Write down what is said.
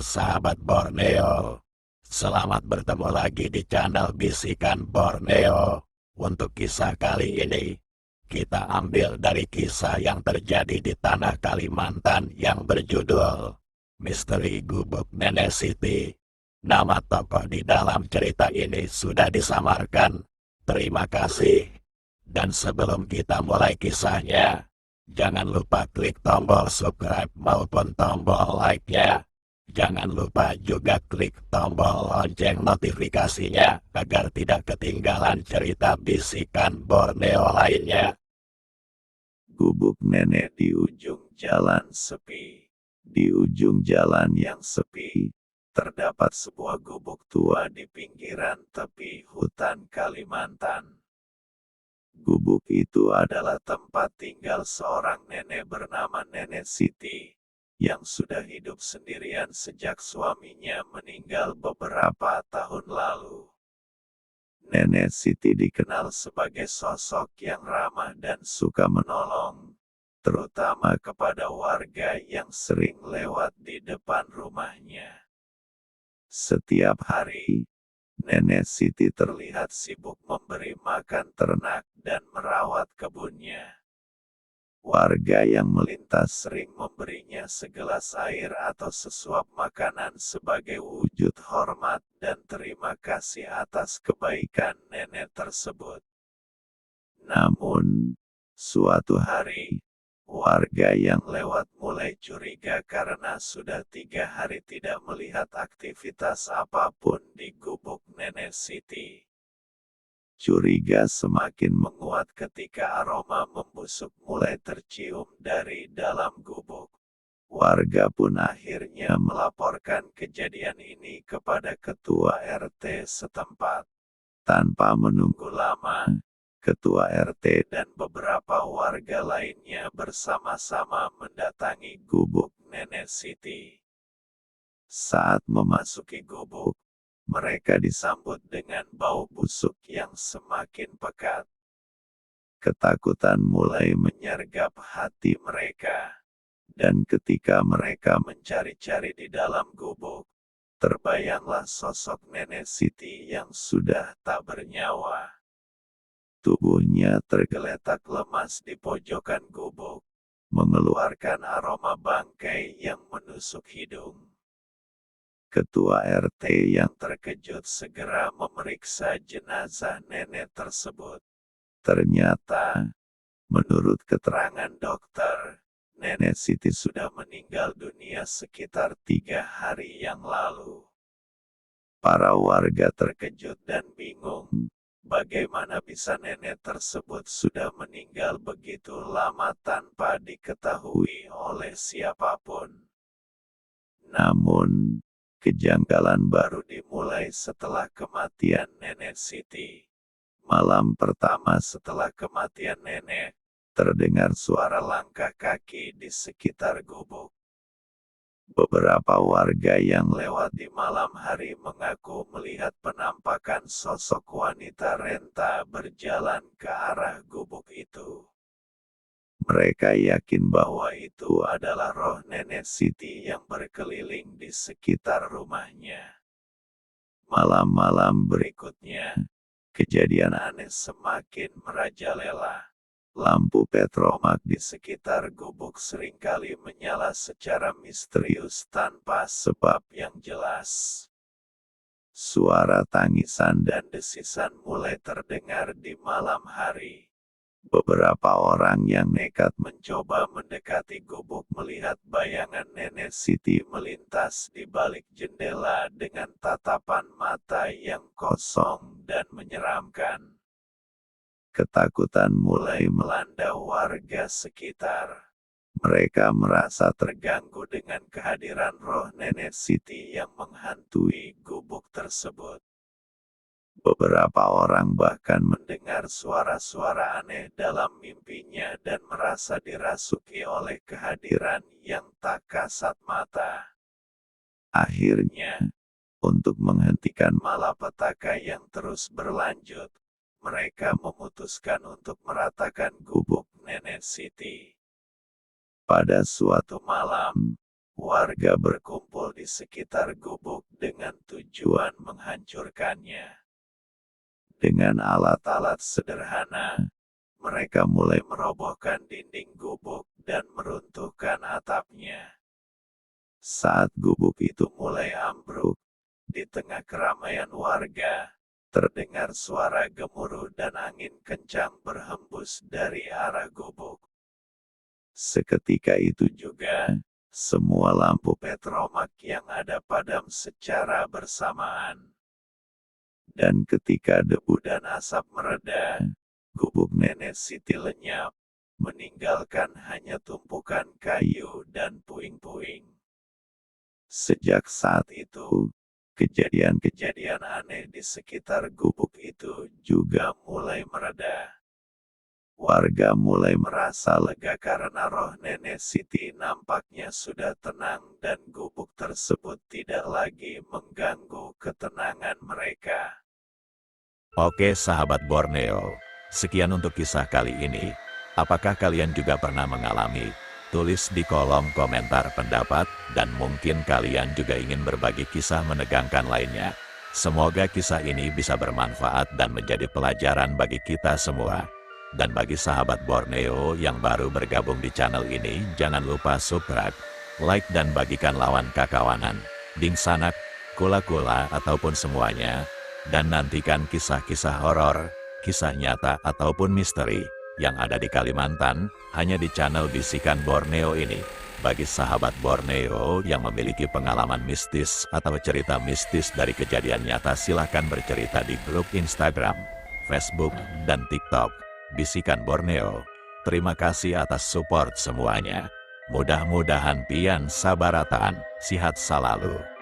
sahabat Borneo. Selamat bertemu lagi di channel Bisikan Borneo. Untuk kisah kali ini, kita ambil dari kisah yang terjadi di tanah Kalimantan yang berjudul Misteri Gubuk Nenek Siti. Nama tokoh di dalam cerita ini sudah disamarkan. Terima kasih. Dan sebelum kita mulai kisahnya, jangan lupa klik tombol subscribe maupun tombol like-nya. Jangan lupa juga klik tombol lonceng notifikasinya agar tidak ketinggalan cerita bisikan Borneo lainnya. Gubuk nenek di ujung jalan sepi. Di ujung jalan yang sepi, terdapat sebuah gubuk tua di pinggiran tepi hutan Kalimantan. Gubuk itu adalah tempat tinggal seorang nenek bernama Nenek Siti, yang sudah hidup sendirian sejak suaminya meninggal beberapa tahun lalu. Nenek Siti dikenal sebagai sosok yang ramah dan suka menolong, terutama kepada warga yang sering lewat di depan rumahnya. Setiap hari, Nenek Siti terlihat sibuk memberi makan ternak dan merawat kebunnya. Warga yang melintas sering memberinya segelas air atau sesuap makanan sebagai wujud hormat dan terima kasih atas kebaikan nenek tersebut. Namun, suatu hari, warga yang lewat mulai curiga karena sudah 3 hari tidak melihat aktivitas apapun di gubuk Nenek Siti. Curiga semakin menguat ketika aroma membusuk mulai tercium dari dalam gubuk. Warga pun akhirnya melaporkan kejadian ini kepada ketua RT setempat. Tanpa menunggu lama, ketua RT dan beberapa warga lainnya bersama-sama mendatangi gubuk Nenek Siti. Saat memasuki gubuk, mereka disambut dengan bau busuk yang semakin pekat. Ketakutan mulai menyergap hati mereka, dan ketika mereka mencari-cari di dalam gubuk, terbayanglah sosok Nenek Siti yang sudah tak bernyawa. Tubuhnya tergeletak lemas di pojokan gubuk, mengeluarkan aroma bangkai yang menusuk hidung. Ketua RT yang terkejut segera memeriksa jenazah nenek tersebut. Ternyata, menurut keterangan dokter, Nenek Siti sudah meninggal dunia sekitar 3 hari yang lalu. Para warga terkejut dan bingung, bagaimana bisa nenek tersebut sudah meninggal begitu lama tanpa diketahui oleh siapapun. Namun, kejanggalan baru dimulai setelah kematian Nenek Siti. Malam pertama setelah kematian nenek, terdengar suara langkah kaki di sekitar gubuk. Beberapa warga yang lewat di malam hari mengaku melihat penampakan sosok wanita renta berjalan ke arah gubuk itu. Mereka yakin bahwa itu adalah roh Nenek Siti yang berkeliling di sekitar rumahnya. Malam-malam berikutnya, kejadian aneh semakin merajalela. Lampu petromak di sekitar gubuk seringkali menyala secara misterius tanpa sebab yang jelas. Suara tangisan dan desisan mulai terdengar di malam hari. Beberapa orang yang nekat mencoba mendekati gubuk melihat bayangan Nenek Siti melintas di balik jendela dengan tatapan mata yang kosong dan menyeramkan. Ketakutan mulai melanda warga sekitar. Mereka merasa terganggu dengan kehadiran roh Nenek Siti yang menghantui gubuk tersebut. Beberapa orang bahkan mendengar suara-suara aneh dalam mimpinya dan merasa dirasuki oleh kehadiran yang tak kasat mata. Akhirnya, untuk menghentikan malapetaka yang terus berlanjut, mereka memutuskan untuk meratakan gubuk Nenek Siti. Pada suatu malam, Warga berkumpul di sekitar gubuk dengan tujuan menghancurkannya. Dengan alat-alat sederhana, mereka mulai merobohkan dinding gubuk dan meruntuhkan atapnya. Saat gubuk itu mulai ambruk, di tengah keramaian warga, terdengar suara gemuruh dan angin kencang berhembus dari arah gubuk. Seketika itu juga, semua lampu petromak yang ada padam secara bersamaan. Dan ketika debu dan asap mereda, gubuk Nenek Siti lenyap, meninggalkan hanya tumpukan kayu dan puing-puing. Sejak saat itu, kejadian-kejadian aneh di sekitar gubuk itu juga mulai mereda. Warga mulai merasa lega karena roh Nenek Siti nampaknya sudah tenang dan gubuk tersebut tidak lagi mengganggu ketenangan mereka. Oke sahabat Borneo, sekian untuk kisah kali ini. Apakah kalian juga pernah mengalami? Tulis di kolom komentar pendapat, dan mungkin kalian juga ingin berbagi kisah menegangkan lainnya. Semoga kisah ini bisa bermanfaat dan menjadi pelajaran bagi kita semua. Dan bagi sahabat Borneo yang baru bergabung di channel ini, jangan lupa subscribe, like dan bagikan lawan kakawanan, ding sanak, kula-kula ataupun semuanya. Dan nantikan kisah-kisah horor, kisah nyata ataupun misteri yang ada di Kalimantan, hanya di channel Bisikan Borneo ini. Bagi sahabat Borneo yang memiliki pengalaman mistis atau cerita mistis dari kejadian nyata, silahkan bercerita di grup Instagram, Facebook, dan TikTok Bisikan Borneo. Terima kasih atas support semuanya. Mudah-mudahan pian sabarataan, sihat selalu.